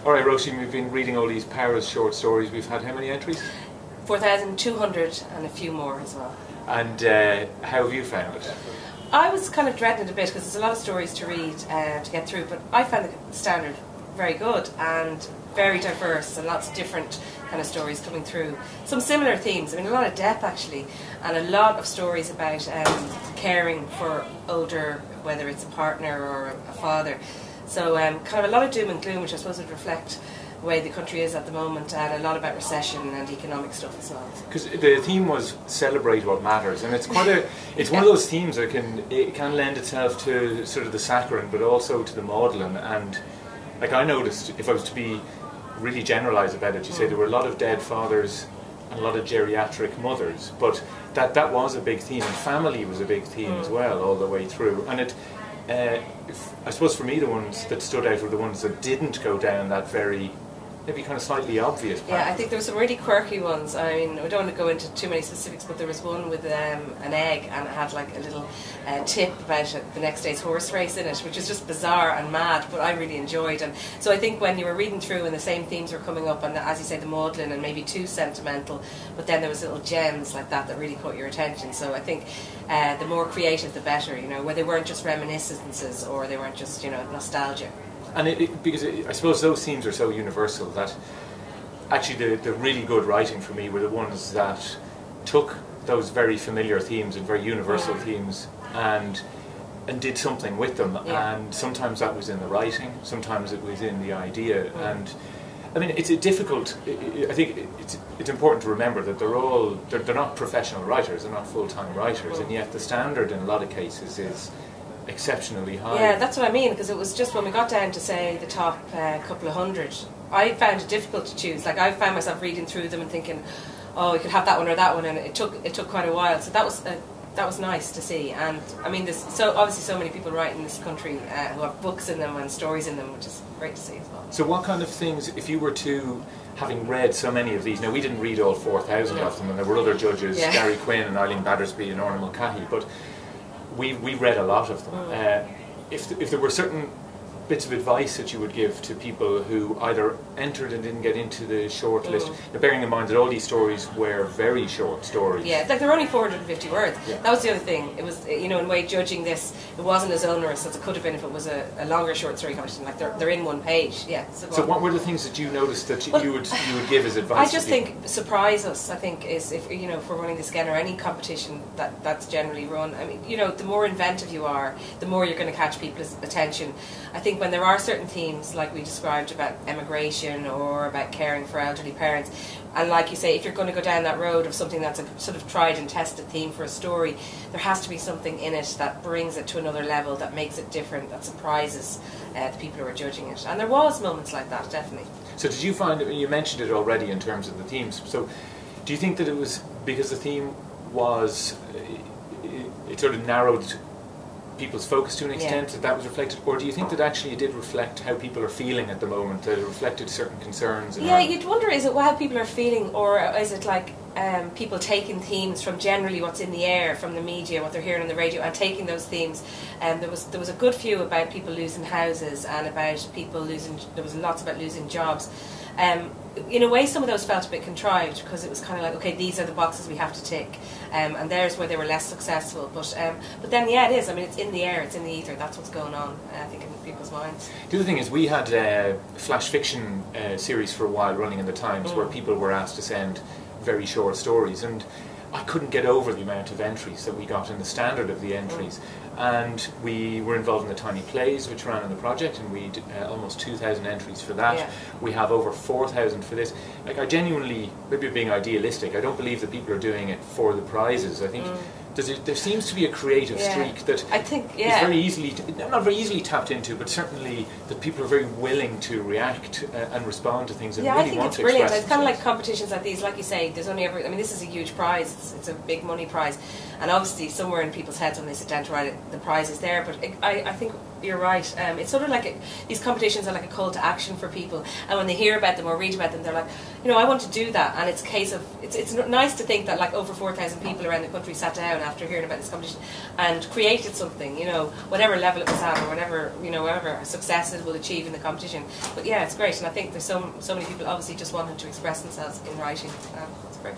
All right, Roisin, we've been reading all these Paris short stories. We've had how many entries? 4,200 and a few more as well. And how have you found it? I was kind of dreading it a bit because there's a lot of stories to read to get through, but I found the standard very good and very diverse and lots of different kind of stories coming through. Some similar themes, I mean a lot of depth actually, and a lot of stories about caring for older, whether it's a partner or a father. So kind of a lot of doom and gloom, which I suppose would reflect the way the country is at the moment, and a lot about recession and economic stuff as well. Because the theme was celebrate what matters, and it's quite a it's one of those themes that can lend itself to sort of the saccharine, but also to the maudlin. And like I noticed, if I was to be really generalised about it, you say there were a lot of dead fathers and a lot of geriatric mothers, but that was a big theme, and family was a big theme as well all the way through. And it, I suppose for me, the ones that stood out were the ones that didn't go down that very, maybe kind of slightly obvious path. Yeah, I think there were some really quirky ones. I mean, I don't want to go into too many specifics, but there was one with an egg, and it had like a little tip about the next day's horse race in it, which is just bizarre and mad, but I really enjoyed. And so I think when you were reading through and the same themes were coming up, and as you say, the maudlin and maybe too sentimental, but then there was little gems like that really caught your attention. So I think the more creative, the better. You know, where they weren't just reminiscences or they weren't just nostalgia. And because I suppose those themes are so universal that actually the really good writing for me were the ones that took those very familiar themes and very universal themes and did something with them. Yeah. And sometimes that was in the writing, sometimes it was in the idea. And I mean, it's a difficult. I think it's important to remember that they're not professional writers, they're not full-time writers, and yet the standard in a lot of cases is exceptionally high. Yeah, that's what I mean, because it was just when we got down to say the top couple of hundred, I found it difficult to choose. Like I found myself reading through them and thinking, oh, we could have that one or that one, and it took quite a while. So that was nice to see. And I mean, there's obviously so many people writing in this country who have books in them and stories in them, which is great to see as well. So what kind of things, if you were to, having read so many of these, now we didn't read all 4,000 of them, and there were other judges, Gary Quinn and Eileen Battersby and Orna Mulcahy, but we read a lot of them. If there were certain bits of advice that you would give to people who either entered and didn't get into the short list, bearing in mind that all these stories were very short stories. Yeah, like they're only 450 words. Yeah. That was the other thing. It was, in a way, judging this, it wasn't as onerous as it could have been if it was a longer short story competition. Like they're in one page. Yeah. So what were the things that you noticed that you would give as advice? I just think surprise us. I think is if we're running this again or any competition that's generally run. I mean, the more inventive you are, the more you're going to catch people's attention. I think when there are certain themes, like we described about emigration or about caring for elderly parents, and like you say, if you're going to go down that road of something that's a sort of tried and tested theme for a story, there has to be something in it that brings it to another level, that makes it different, that surprises the people who are judging it. And there was moments like that, definitely. So did you find, you mentioned it already in terms of the themes, so do you think that it was because the theme was, it sort of narrowed people's focus to an extent, that was reflected, or do you think that actually it did reflect how people are feeling at the moment, that it reflected certain concerns? You'd wonder, is it how people are feeling, or is it like people taking themes from generally what's in the air, from the media, what they're hearing on the radio, and taking those themes? There was a good few about people losing houses, and about people there was lots about losing jobs. In a way, some of those felt a bit contrived, because it was kind of like, okay, these are the boxes we have to tick, and there's where they were less successful. But then, it is. I mean, it's in the air, it's in the ether. That's what's going on, I think, in people's minds. The other thing is, we had a flash fiction series for a while running in the Times, where people were asked to send very short stories, and I couldn't get over the amount of entries that we got and the standard of the entries. And we were involved in the Tiny Plays, which ran in the project, and we did almost 2,000 entries for that. Yeah. We have over 4,000 for this. Like, I genuinely, maybe being idealistic, I don't believe that people are doing it for the prizes. I think there seems to be a creative streak that I think is very easily, not very easily tapped into, but certainly that people are very willing to react and respond to things and really want to express. I think it's brilliant. It's kind of like competitions like these, like you say, there's only ever, I mean, this is a huge prize, it's a big money prize, and obviously somewhere in people's heads when they sit down to write it, the prize is there, but I think you're right. It's sort of like these competitions are like a call to action for people, and when they hear about them or read about them, they're like, I want to do that. And it's a case of it's nice to think that like over 4,000 people around the country sat down down after hearing about this competition and created something, you know, whatever level it was at or whatever, you know, whatever success it will achieve in the competition. But yeah, it's great, and I think there's so many people obviously just wanting to express themselves in writing. It's great.